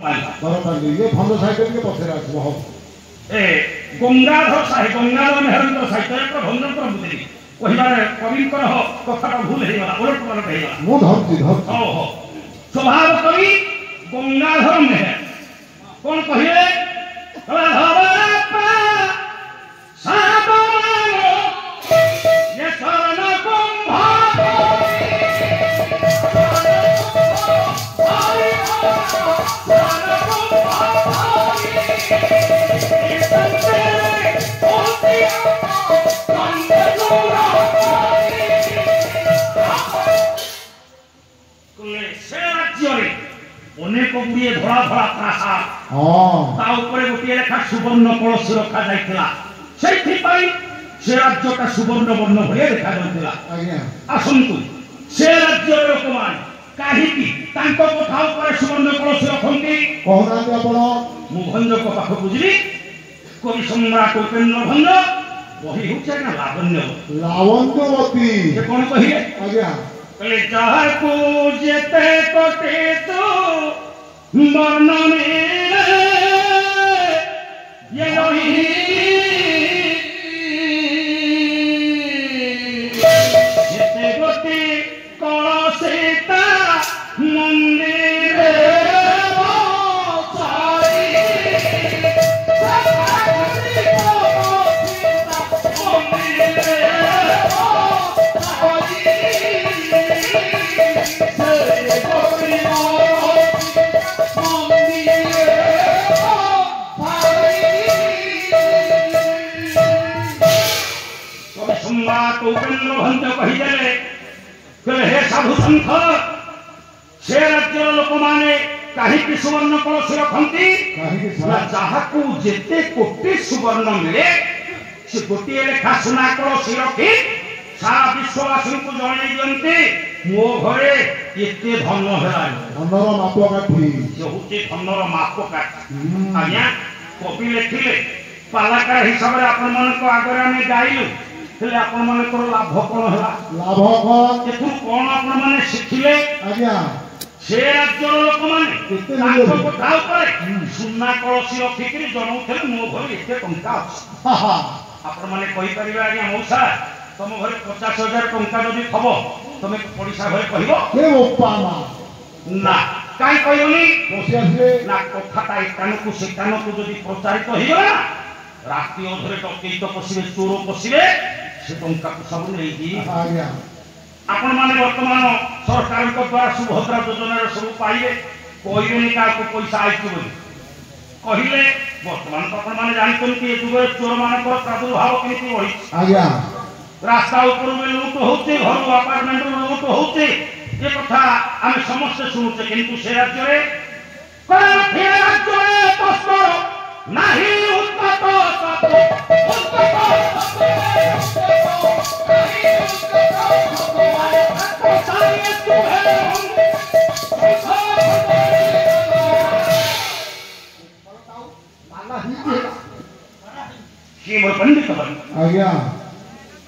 बरपाली ये भंग साहित्य के पछरे आसबो हो ए गंगाधर साहित्य गंगाधर मेहरंद्र साहित्य एक भंग प्रभुति कहिबार कविंकर हो कथाटा भूल हे गला उलट पलट हे गला मु धरती हो हो स्वभाव कवि गंगाधर मेहर कौन कहिए राधापा सादमानो ये शरण कुंभ अनेक गुड़िए धड़ा धड़ा प्रासाद गोटे लेखा सुवर्ण कलश रखा जाइथिला से राज्यटा सुवर्ण वर्ण भलिया देखा जाउथिला आसंतु से राज्य लोक मान काहीकि तांको कथा ऊपर सुवर्ण कलश रखंती कहनांती आपण मु भंज को पाख बुझली कवि सम्राट उपेन्द्र भंज वही होचे ना लावण्यवती ये कौन कहिए आज्ञा कले जहाँ को जेते कोटे तो मरना में ये नहीं जेते कोटे कलसेता मंदिर उपेन्द्र भंज कहीदेले हे साधु सन्थ से राज्यर लोक माने कहीं सुवर्ण कलश रखती जहां जेते कोटी सुवर्ण मिले से गोटे लेखा सुना कलश रखी सारा विश्ववासी को जन दिखती मो घरे एते धन है धनर मापकाठी हूँ धनर मापकाठी आज्ञा कवि लिखिले पालाकार हिसाब से आपण मन आगे आम गाइलु आपण माने को लाभ कोन हला लाभ कोन एथु कोन आपण माने शिखिले आज्ञा से राज्य लोक माने ताको कथा ऊपर सुन्ना कलसी रखिकरी जनौथले मो घर एते टंका अछि आपण माने कहि परिबा आज्ञा मौसा तम घरे 50,000 टंका जदि थबो तमे पड़िसा घरे कहिबो के ओपामा ना काई कहिबनी बसी आसले ना कथाटा एकानकु सेकानकु जदि प्रचारित होइगला राति अधरे डकैत पसिबे चोर पसिबे से टंका को सब नहीं आज्ञा आपण माने वर्तमान सरकार को द्वारा सुभद्रा योजना रे सब पाइबे कोइबेनी का को पैसा आइछ बोली कहिले वर्तमान तो आपण माने जानतन कि जुगे चोर मान को प्रादुर्भाव केति होई आज्ञा रास्ता ऊपर में लूट होते घर अपार्टमेंट में लूट होते ये कथा हम समस्त सुनते किंतु से राज्य रे कोन थे राज्य रे तस्कर नहीं उत्पत पंडित आज्ञा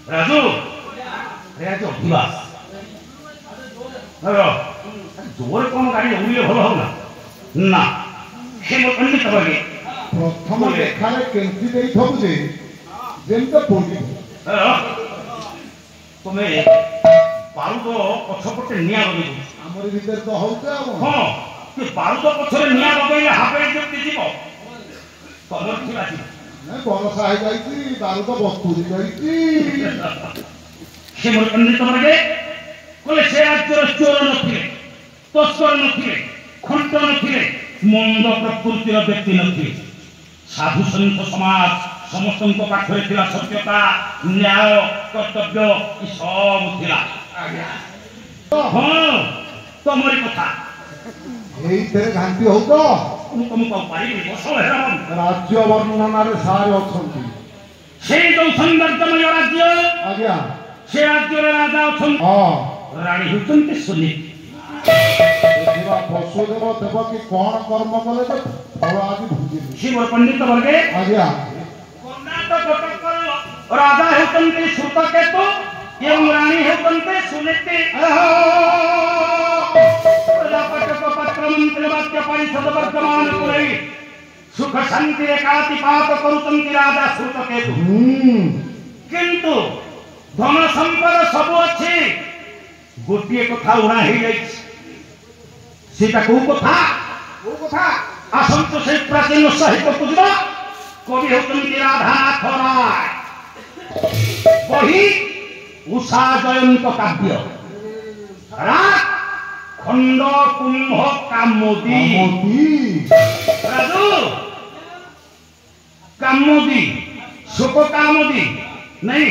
राजू राजू दिवास जोर कौन गाड़ी उड़े भल हो ना हे मोर पंडित बगे प्रथम लेखारे केंती देई थबु जे जेंत पोडी तुमे बारुद पछपटे निया लगे हमर भीतर तो होता हां कि बारुद पछरे निया लगेले हापे जेती जीवो तमर ठीक अछि ना बरसा है जाईती बारुद बस्तुरी जाईती हे मोर पंडित बगे कोले से राज्यर चोर नथिले तस्कर नथिले खंड नथिले मंद प्रकृतिर व्यक्ति नथिले साधु संत समाज समस्त पाखरे थिला सत्यता न्याय कर्तव्य ई सब थिला हां तमरी कथा एई तेरे घांटी हो तो तुम को पारी बसो हेराम राज्य वर्णना रे सारे अछंती से जो सौंदर्यमय राज्य आज्ञा से राज्य रे राजा अछन हां रानी हुचंती सुनीति देवा वसुदेव देवकी कौन कर्म कले तो फल आज भुजी शिव पंडित वर्गे आज्ञा कर्नाटक कटक राजा हुचंती श्रुतकेतु एवं रानी हुचंती सुनीति प्रजापति को पत्र मंत्री वाक्य परिषद वर्तमान कुलई सुख शांति एकातिपात करुचंती राजा श्रुतकेतु किंतु धन संपद सब अच्छी गोटे कथा उड़ा ही जाइए सीता को कथा आसंत से प्राचीन साहित्य को जा कवि होचंती राधानाथ राय वही उषा जयंत काव्य खंड कुंभ कामोदी राजू कामोदी शोक कामोदी नहीं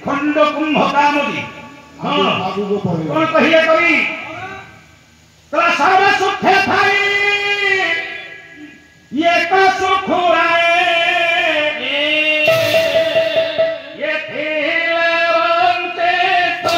खंड कुंभ कामोदी हाँ कौन कहिए कवि तला सर्व सुख थाई ये का सुख आए ये थीलवंते तो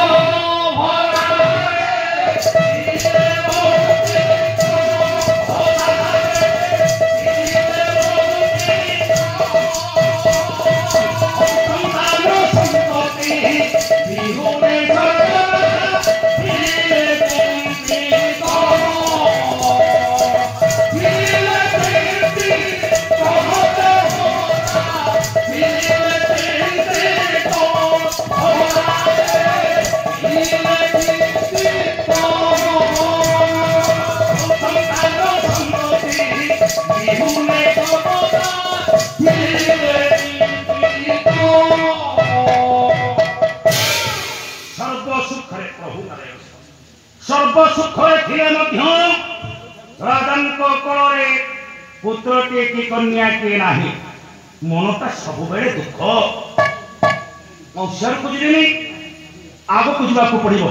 सर्व सुख राजन कले पुत्रटे कि कन्या किए ना मनटा सब बेले दुख औषध को जी आग को जावाक पड़ो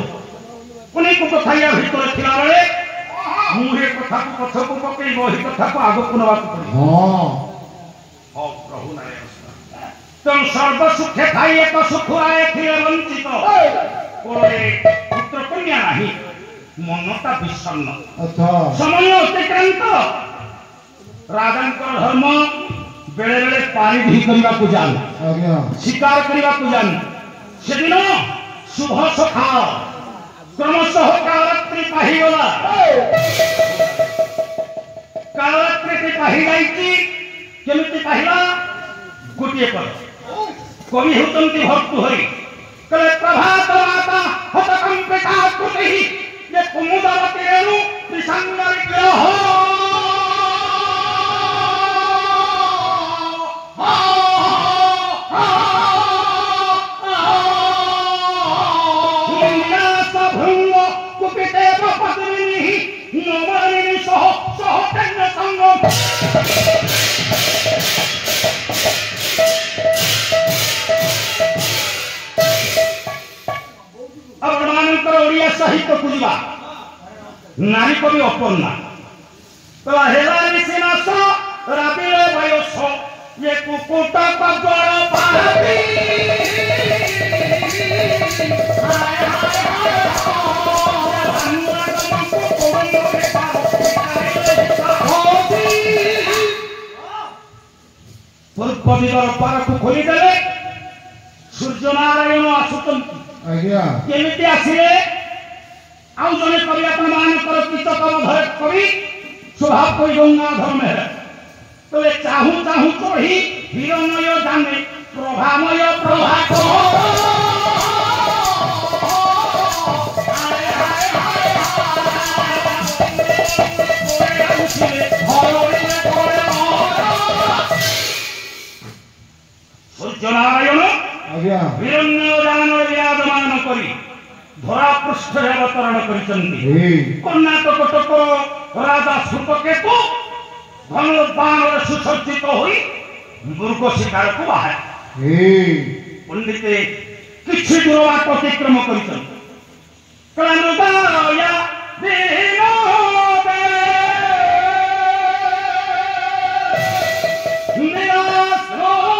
अनेक कथा या भर थिला बेले मुझे कथा को पछक पकड़ वही कथा को आग को नवा पड़ो प्रभु नारायण तुम सर्व सुखे खाई एक सुख आए थे वंचित कोले पुत्र कन्या नहीं मनटा विषन्न समय अतिक्रांत राजन धर्म बेले बेले पानी ढी करने को जान शिकार करने को जान से दिन शुभ सखा क्रमशः कालरात्रि पाहीगला कालरात्रि पाही जाइछि केमिति पाहिला गोटे पद कवि होतंती भर्तृहरि कले प्रभात माता हतकंपिता कृति ये कुमुदवती रेणु त्रिसंगर ग्रह भृंग कुपिते पद्मिनी नवरिणी सह सह तन्न संगम ओडिया साहित्य खुजा नारी कवि अपन्ना तो हेलानी सिनास राबिले बयस ये कुकुट कजड़ पापी पूर्व दिगर पार को खोलीदेले सूर्य नारायण आसुचंती केमिति आसिले आउ जने कवि अपन मानकर कितकम धरे कवि स्वभाव कोई गंगाधर मेहर तले चाहू चाहू चढ़ी हिरण्मय जाने प्रभामय प्रभा सूर्य नारायण हिरण्य जान विराजमान करी धरा पृष्ठ अवतरण करिसंती कर्णाटक टकर राजा श्रुतकेतु धनुर्बाण सुसज्जित होई दुर्ग शिकार को बाहर पंडित किछि दूर बात अतिक्रम करिसंती कलानुदाया दीनो दे निराश हो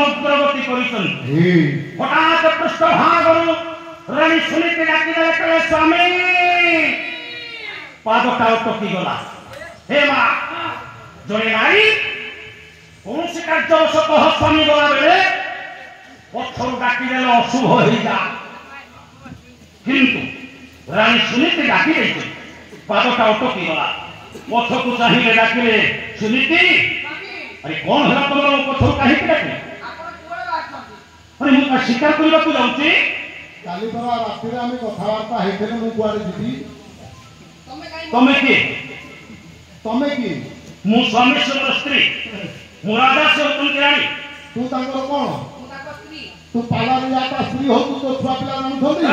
ଅଗ୍ରଗତି କରିଛନ୍ତି। ହଠାତ୍ ପୃଷ୍ଠଭାଗରୁ ରାଣୀ ସୁନୀତି ଡାକିଦେଲେ, କହିଲେ ସ୍ୱାମୀ ପାଦଟା ଅଟକିଗଲା। ହେ ମା, ଜଣେ ନାରୀ କୌଣସି କାର୍ଯ୍ୟବଶତଃ ସ୍ୱାମୀ ଗଲାବେଳେ ପଛରୁ ଡାକିଦେଲେ ଅଶୁଭ ହେଇଯାଏ, କିନ୍ତୁ ରାଣୀ ସୁନୀତି ଡାକି ଦେଇଛନ୍ତି, ପାଦଟା ଅଟକିଗଲା। ପଛକୁ ଚାହିଁଲେ, ଡାକିଲେ ସୁନୀତି, ଆରେ କଣ ହେଲା ତମର? ପଛରୁ କାହିଁକି ଡାକିଲେ? ଆରେ ମୁଁ ଶିକାର କରିବାକୁ ଯାଉଛି। କାଲି ପରା ରାତିରେ ଆମେ କଥାବାର୍ତ୍ତା ହେଇଥିଲେ, ମୁଁ କୁଆଡେ ଯିବି? ତମେ କିଏ? ତମେ କିଏ? ମୁଁ ସ୍ୱାମୀଶ୍ୱର ସ୍ତ୍ରୀ, ମୁଁ ରାଜା, ସେ ହେଉଛନ୍ତି ରାଣୀ। ତୁ ତାଙ୍କର କଣ? ତୁ ପାଲାରିଆ ତା ସ୍ତ୍ରୀ ହଉ, ତୋ ଛୁଆ ପିଲା ଜାଣୁଛନ୍ତି?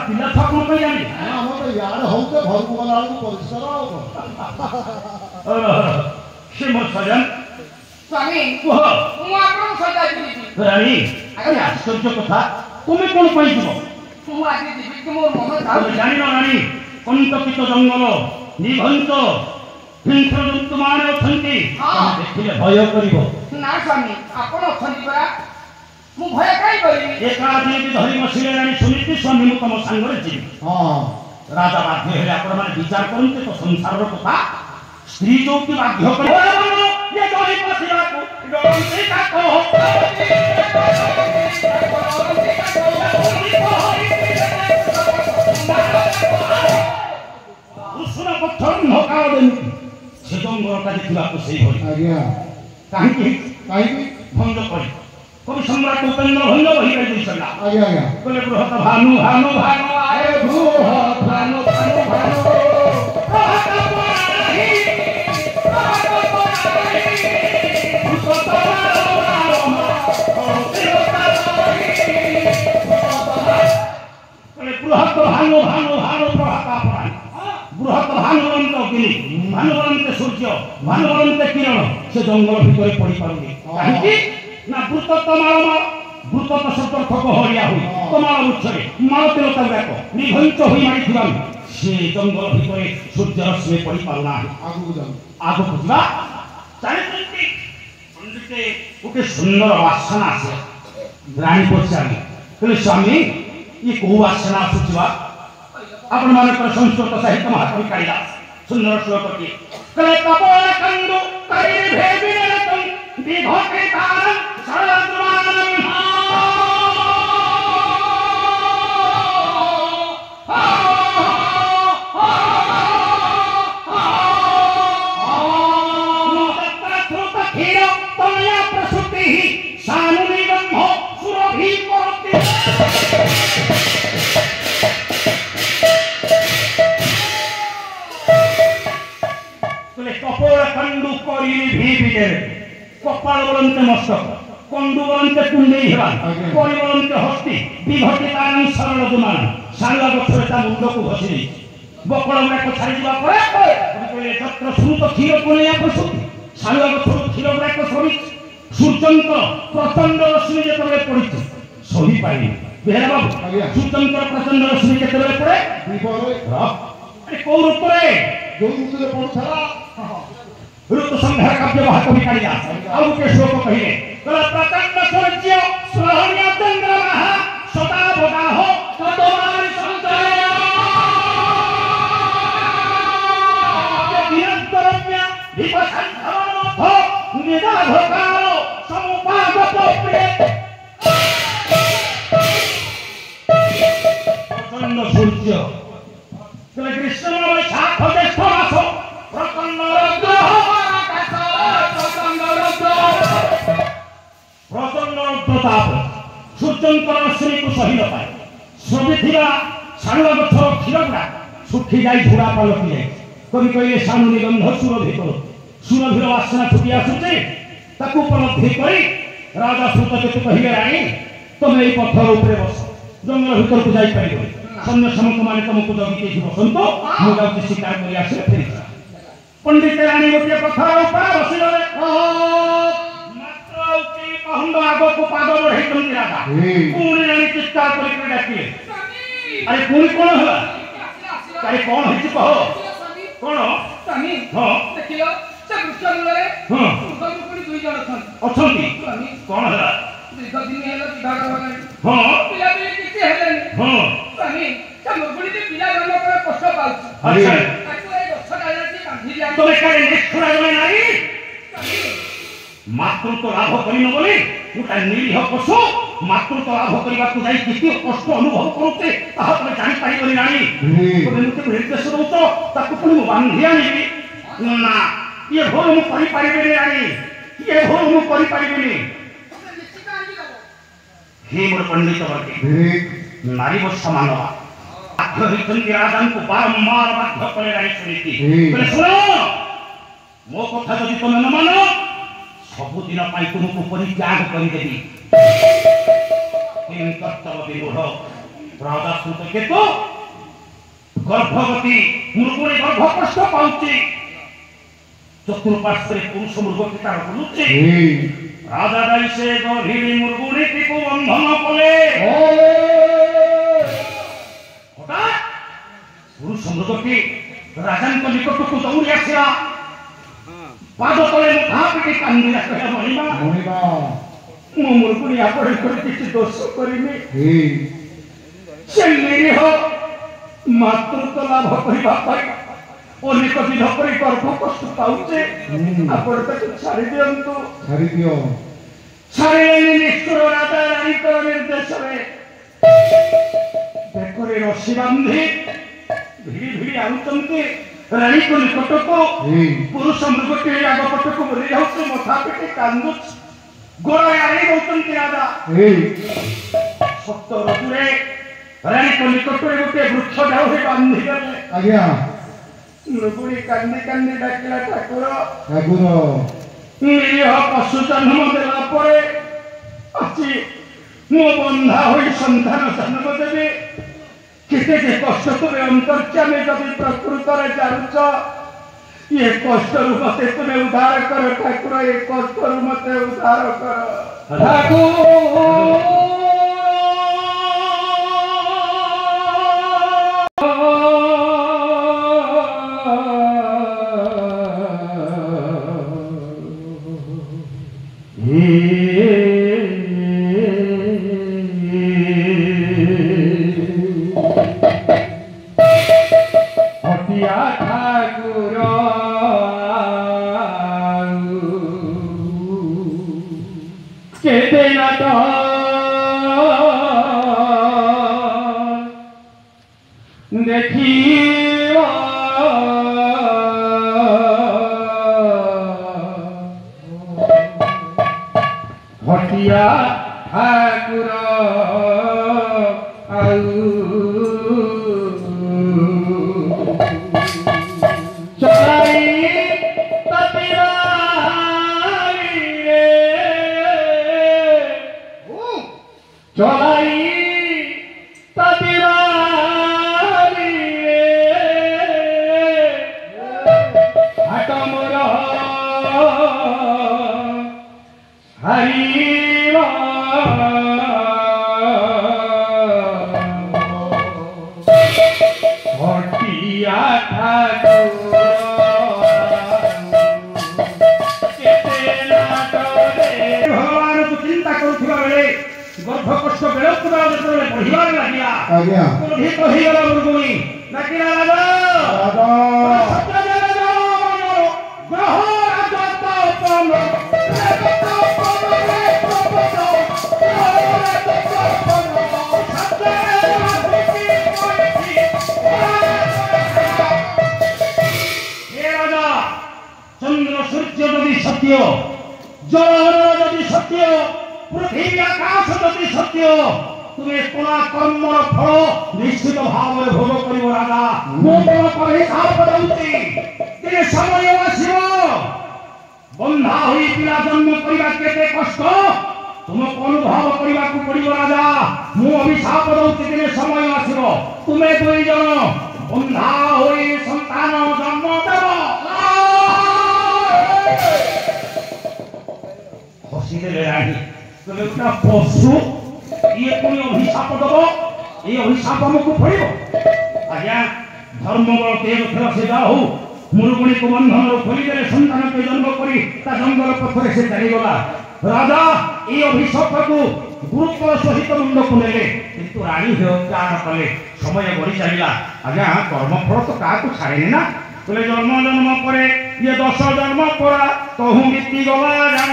ପିଲା ଛୁଆ କଣ ପାଇଁ ଜାଣିବି? ଆମର ତ ଇଆଡେ ହଉଛେ, ଘରକୁ ଗଲା ବେଳକୁ ପରିଷ୍କାର ଆଉ ସେ ମୋ ସଜନ ସ୍ୱାମୀ, କୁହ। ମୁଁ ଆପଣଙ୍କ ସହିତ ଯିବି। ରାଣୀ, ଆଶ୍ଚର୍ଯ୍ୟ କଥା, ତୁମେ କଣ ପାଇଁ ଯିବ? ମୁଁ ଆଜି ଯିବି କି ମୋର ମନ ତମେ ଯାଉଛି। ଜାଣିନ ରାଣୀ, କଣ୍ଟକିତ ଜଙ୍ଗଲ, ନିଘଞ୍ଚ ହିଂସ୍ର ଜନ୍ତୁମାନେ ଅଛନ୍ତି, ତମେ ଦେଖିଲେ ଭୟ କରିବ। ନା ସ୍ୱାମୀ, ଆପଣ ଅଛନ୍ତି ପରା, ମୁଁ ଭୟ କାହିଁ କରିବି? ଏକା ଦିନ ଧରି ବସିଲେ ରାଣୀ ସୁନୀତି, ସ୍ୱାମୀ ମୁଁ ତମ ସାଙ୍ଗରେ ଯିବି। ହଁ। ରାଜା ବାଧ୍ୟ ହେଲେ, ଆପଣମାନେ ବିଚାର କରନ୍ତି ତ ସଂସାରର କଥା। ସ୍ତ୍ରୀ ଯୋଉଠି ବାଧ୍ୟ କରି ସେ ଜଙ୍ଗଲଟା ଦେଖିବାକୁ ସେଇଭଳି। ଆଜ୍ଞା। କାହିଁକି? କାହିଁକି? ଭଞ୍ଜ କରି କବି ସମ୍ରାଟ ଉପେନ୍ଦ୍ର ଭଞ୍ଜ ବହିରେ ଦେଇଥିଲା। ଆଜ୍ଞା ଆଜ୍ଞା। କହିଲେ ବୃହତ ଭାନୁ ଭାନୁ ଭାନୁ ଆଏ ବୃହତ ଭାନୁ ଭାନୁ ଭାନୁ বৃহৎ ভানু ভানু ভানু প্রভাতাপরাণ বৃহৎ ভানুবন্ত অগ্নি ভানুবন্ত সূর্য ভানুবন্ত কিরণ সে জঙ্গল ভিতরে পড়ি পারুনি। কাহিঁকি না ব্রুত তমাল ব্রুত সতর্ক গহরিয়া হই তমাল উৎসরে মালতীলতা ব্যাক নিঘঞ্চ হই মারিথিবা সে জঙ্গল ভিতরে সূর্য রশ্মি পড়ি পারু না। আগুক যা জানিଛନ୍ତି ପଣ୍ଡିତେ ଗୋଟେ ସୁନ୍ଦର ବାସନା ଆସେ। ରାଣୀ ପଚାରିଲେ, କହିଲେ ସ୍ୱାମୀ ଇଏ କୋଉ ବାସନା ଆସୁଛି ବା? ଆପଣମାନଙ୍କର ସଂସ୍କୃତ ସାହିତ୍ୟ ମହାକବି କାଳିଦାସ ସୁନ୍ଦର ଶ୍ଲୋକଟିଏ କହିଲେ, କପୋଳ କନ୍ଦୁ କରି ଭେବିରତଂ ବିଘଟେ ତାରଂ ସରଦ୍ରୁମାନଂ কপাল বলন্তে মস্তক কন্ডু বলন্তে কুণ্ডেই হেবা করি বলন্তে হস্তি বিঘটি তারং সরল দুমান সালুয়া গছরে তা মুন্ডকু ঘষি নেই বকল গুড়াক ছাড়ি যা পরে কহিলে যত্র সুত ক্ষীর কোণিয়া প্রসূতি সালুয়া গছর ক্ষীর গুড়াক সরি সূর্যঙ্কর প্রচণ্ড রশ্মি যেতবে পড়িছে সহি পাইনি। বেহেরা বাবু, সূর্যঙ্কর প্রচণ্ড রশ্মি যেতবে পড়ে কোউ রূপরে ଯୋଉ ଋତୁରେ ପଡୁଥିଲା ଋତୁ ସଂହାର କାବ୍ୟ ମହାକବି କାଳିଦାସ ଆଉ ଗୋଟେ ଶ୍ଲୋକ କହିଲେ, ପ୍ରଚଣ୍ଡ ସୂର୍ଯ୍ୟ ସ୍ୱହନୀୟ ଚନ୍ଦ୍ରମାଃ ସଦା ଭୋଗାଃ ତଦୋମାରି ସଞ୍ଚୟ ଦିନନ୍ତରମ୍ୟା ବିପସନ୍ଧମନୋଥ ନିଦାଘୋକାଳ ସମୁପାଗତ ପ୍ରିୟ। ପ୍ରଚଣ୍ଡ ସୂର୍ଯ୍ୟ ଗ୍ରୀଷ୍ମ ବୈଶାଖ ଜ୍ୟେଷ୍ଠ ମାସ ପ୍ରଚଣ୍ଡ প্রতাপ সূর্যঙ্কর রশ্মিକୁ সহি ନ ପାଏ ଶୋଭିଥିବା ଶାଳୁଆ ଗଛର କ୍ଷୀରଗୁଡ଼ା ଶୁଖି ଯାଇ ଝୁଡ଼ା ପାଲଟି ଯାଇଛି। କବି କହିଲେ ଶାଣୁ ନିଗନ୍ଧ ସୁରଭି କରୁ ସୁରଭିର ବାସନା ଫୁଟି ଆସୁଛି। ତାକୁ ଉପଲବ୍ଧି କରି ରାଜା ସୁତକେତୁ କହିଲେ, ରାଣୀ ତମେ ଏଇ ପଥର ଉପରେ ବସ, ଜଙ୍ଗଲ ଭିତରକୁ ଯାଇପାରିବ। ସୈନ୍ୟ ସମନ୍ତମାନେ ତମକୁ ଜଗିକି ଏଠି ବସନ୍ତୁ, ମୁଁ ଯାଉଛି ଶିକାର କରି ଆସିଲେ ଫେରିଯିବା। ପଣ୍ଡିତ ରାଣୀ ଗୋଟିଏ ପଥର ଉପରେ ବସିଗଲେ। ଖଣ୍ଡ ଆଗକୁ ପାଦ ବଢେଇଛନ୍ତି ରାଜା। ପୁଣି ରାଣୀ ଚିତ୍କାର କରିକି ଡାକିଲେ, ଆରେ ପୁଣି କଣ ହେଲା? ଆରେ କଣ ହେଇଛି କହ? କଣ? ସ୍ୱାମୀ, ହଁ ଦେଖିଲ ସେ ବୃକ୍ଷ ମୂଳରେ ହଁ ମୁରୁକୁଣି 2 ଜଣ ଅଛନ୍ତି ସ୍ୱାମୀ କଣ ହେଲା ଦୀର୍ଘ ଦିନ ହେଲା ବିବାହ ହେଲାଣି ହଁ ପିଲାପିଲି କିଛି ହେଲେନି ହଁ ସ୍ୱାମୀ ସେ ମୁରୁକୁଣିଟି ପିଲା ଜନ୍ମ ପରେ କଷ୍ଟ ପାଉଛି ଆଚ୍ଛା ତାକୁ ଏ ଗଛ ଡାଳରେ ବାନ୍ଧି ଦିଆଯାଏ ତମେ କାଳେ ନିଷ୍ଠୁରା ଜଣେ ନାରୀ ମାତୃତ୍ୱ ଲାଭ କରିନ ବୋଲି ଗୋଟାଏ ନିରୀହ ପଶୁ ମାତୃତ୍ୱ ଲାଭ କରିବାକୁ ଯାଇ କେତେ କଷ୍ଟ ଅନୁଭବ କରୁଛେ ତାହା ତମେ ଜାଣିପାରିବନି ନାରୀ ତମେ ମୋତେ ନିର୍ଦ୍ଦେଶ ଦଉଛ ତାକୁ ପୁଣି ମୁଁ ବାନ୍ଧି ଆଣିବି ନା ଇଏ ଭୁଲ ମୁଁ କରିପାରିବିନି ନାରୀ ଇଏ ଭୁଲ ମୁଁ କରିପାରିବିନି ହେ ମୋର ପଣ୍ଡିତ ବର୍ଗେ ନାରୀ ବର୍ଷ ମାନବା ବାଧ୍ୟ ହୋଇଛନ୍ତି ରାଜାଙ୍କୁ ବାରମ୍ବାର ବାଧ୍ୟ କଲେ ନାରୀ ଶୁଣିକି ବୋଲେ ଶୁଣ ମୋ କଥା ଯଦି ତମେ ନ ମାନ ସବୁଦିନ ପାଇଁ ତୁମକୁ ପରିତ୍ୟାଗ କରିଦେବି କର୍ତ୍ତବ୍ୟ ବିମୂଢ଼ ରାଜା କେତୁ ଗର୍ଭବତୀ ମୃଗୁଣୀ ଗର୍ଭ କଷ୍ଟ ପାଉଛି ଚତୁଃପାର୍ଶ୍ୱରେ ପୁରୁଷ ମୃଗ ତାର ବୁଲୁଛି ରାଜା ଯାଇ ସେ ଗର୍ଭିଣୀ ମୃଗୁଣୀଟିକୁ ବନ୍ଧନ କଲେ ହଠାତ୍ ପୁରୁଷ ମୃଗଟି ରାଜାଙ୍କ ନିକଟକୁ ଦୌଡ଼ି ଆସିଲା ପାଦ ତଳେ ମୁଠା ପିଟି କାନ୍ଦିଲା କହିଲା ମଣିମା ମୁଁ ମୃଗୁଣୀ ଆପଣଙ୍କର କିଛି ଦୋଷ କରିନି ସେ ନିରୀହ ମାତୃତ୍ୱ ଲାଭ କରିବା ପାଇଁ ଅନେକ ଦିନ ପରେ ଗର୍ଭ କଷ୍ଟ ପାଉଛେ ଆପଣ ତାକୁ ଛାଡ଼ି ଦିଅନ୍ତୁ ଛାଡ଼ିଲେନି ନିଷ୍ଠୁର ରାଜା ରାଣୀଙ୍କର ନିର୍ଦ୍ଦେଶରେ ବେକରେ ରସି ବାନ୍ଧି ଭିଡ଼ି ଭିଡ଼ି ଆଣୁଛନ୍ତି ରାଣୀଙ୍କ ନିକଟକୁ ପୁରୁଷ ମୃଗଟି ଆଗ ପଟକୁ ବୁଲି ଯାଉଛି ମଥା ପିଟି କାନ୍ଦୁଛି ଗୋଡ଼ରେ ଆଣି ଦଉଛନ୍ତି ରାଜା ସତ ରଜୁରେ ରାଣୀଙ୍କ ନିକଟରେ ଗୋଟେ ବୃକ୍ଷ ଡାଳରେ ବାନ୍ଧିଦେଲେ ମୃଗୁଣୀ କାନ୍ଦି କାନ୍ଦି ଡାକିଲା ଠାକୁର ନିରୀହ ପଶୁ ଜନ୍ମ ଦେଲା ପରେ ଆଜି ମୁଁ ବନ୍ଧା ହୋଇ ସନ୍ତାନ ଜନ୍ମ ଦେବି କେତେ ଯେ କଷ୍ଟ ତୁମେ ଅନ୍ତର୍ଯାମୀ ଯଦି ପ୍ରକୃତରେ ଜାଣୁଛ ଏ କଷ୍ଟରୁ ମତେ ତୁମେ ଉଦ୍ଧାର କର ଠାକୁର ଏ କଷ୍ଟରୁ ମତେ ଉଦ୍ଧାର କର हटिया ठाकुर चलाई चलाई गर्भ कष्ट बेलक बढ़िबार लगिया क्रोधित होइगला मृगुणी डाकिला राजा ग्रह राजतपन राजा चंद्र सूर्य यदि सत्य जल यदि सत्य पृथ्वी आकाश यदि सत्य तुम्हें कला कर्म फल निश्चित भाव में भोग कर राजा हिसाब दौची तेरे समय आसो बंधा हुई पिला जन्म करने केते कष्ट तुमको अनुभव करने को पड़ो राजा मु अभिशाप दौची तेरे समय आसो तुम्हें दुई जन बंधा हुई संतान जन्म देव हसी दे तुम्हें गोटा पशु ये पुणी अभिशाप दब ये अभिशाप आमको पड़ो आज्ञा धर्म बल तेज खेल से जा हो मुरुगुणी को बंधन खोलीदेले सन्तान के जन्म करी ता जंगल पथरे से चलीगला राजा ये अभिशाप को गुरुत्व सहित मुंड कुलेले किंतु रानी हत्यार कले समय बढ़ी चलला आज्ञा कर्मफल तो क्या छाड़े ना बोले जन्म जन्म पर ये 10 जन्म पड़ा कहूँ बीती गला जान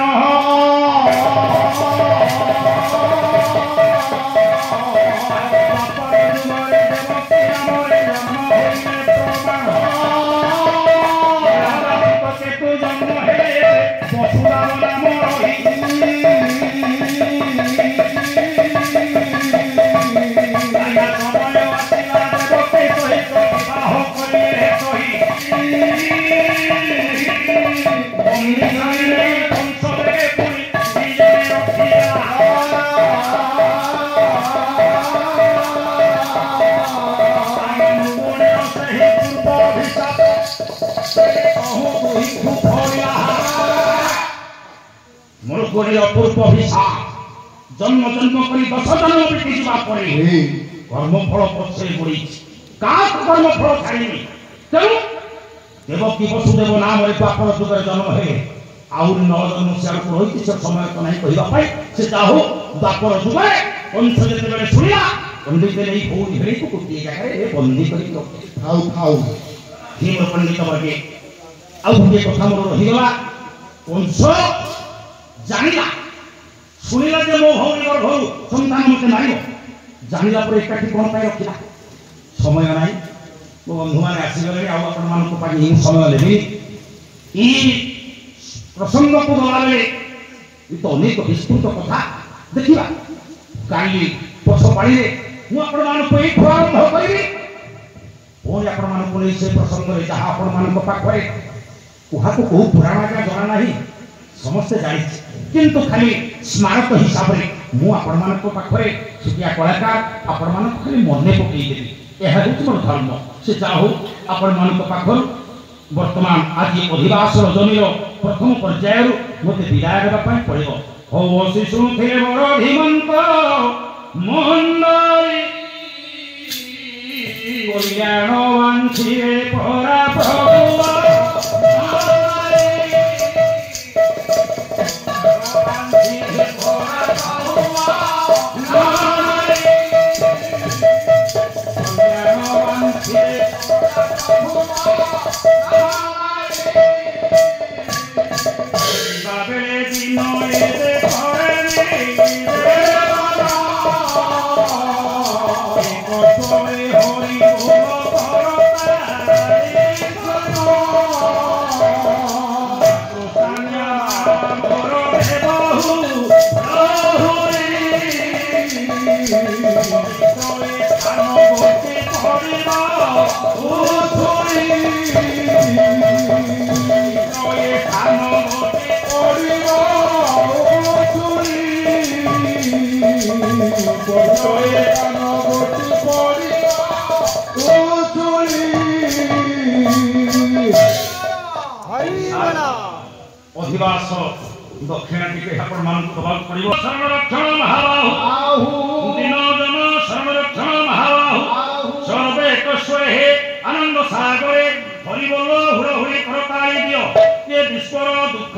मुरुगुणी अपूर्व अभिशाप जन्म जन्म करी 10 जन्म बीती जा कर्मफल पछे बुड़ी का कर्मफल छाड़ी तेणु देवकी वसुदेव नाम द्वापर जुगर जन्म है आउर 9 जन्म से रही से समय तो नहीं कहवाई से चाहू द्वापर जुगे कंस जिते शुणा पंडित नहीं भूल भेड़ी को गोटे जगह बंदी कर पंडित वर्गे आउ गोटे कथा मोर रहीगला कंस जानिला शुणिला जे मो भौरी गर्भ संतान मत मार जानिला पर एकाठी कौन पाई रखिला समय नाई मो बंधु मैंने आसीगले आपण समय लेबी ई प्रसंग को गलाबे तो अनेक विस्तृत कथा देखिबा काली पछ पाड़ी रे मु आपण मानको एक आरंभ करिबी ओ आपण मानको ले से प्रसंग रे जहा आपण मानको पाखरे कुहा को बहु पुराण का जणा नाही समस्त जानि किंतु खाली स्मारक हिसाब रे मु आपण मानको पाखरे सुकिया कलाकार आपण मानको खाली मने पकई देबी एहा होत मोर धर्म से जाहु आपण मानको पाखर वर्तमान आज अधिवास रजनीर प्रथम पर्याय मते विदाय देबा पई पड़िबो हो बसी सुनुथिले मोर धीमंत मोहनरी कल्याण वांछिरे परा प्रभु अधिवास दक्षिण टिके आपण मान प्रभाव पड़िबो संरक्षण महाबाहु दिन जन संरक्षण महाबाहु सर्वे कस्वे हे आनंद सागरे हरि बोलो हुरहुरी करताई दियो ये विश्वर दुख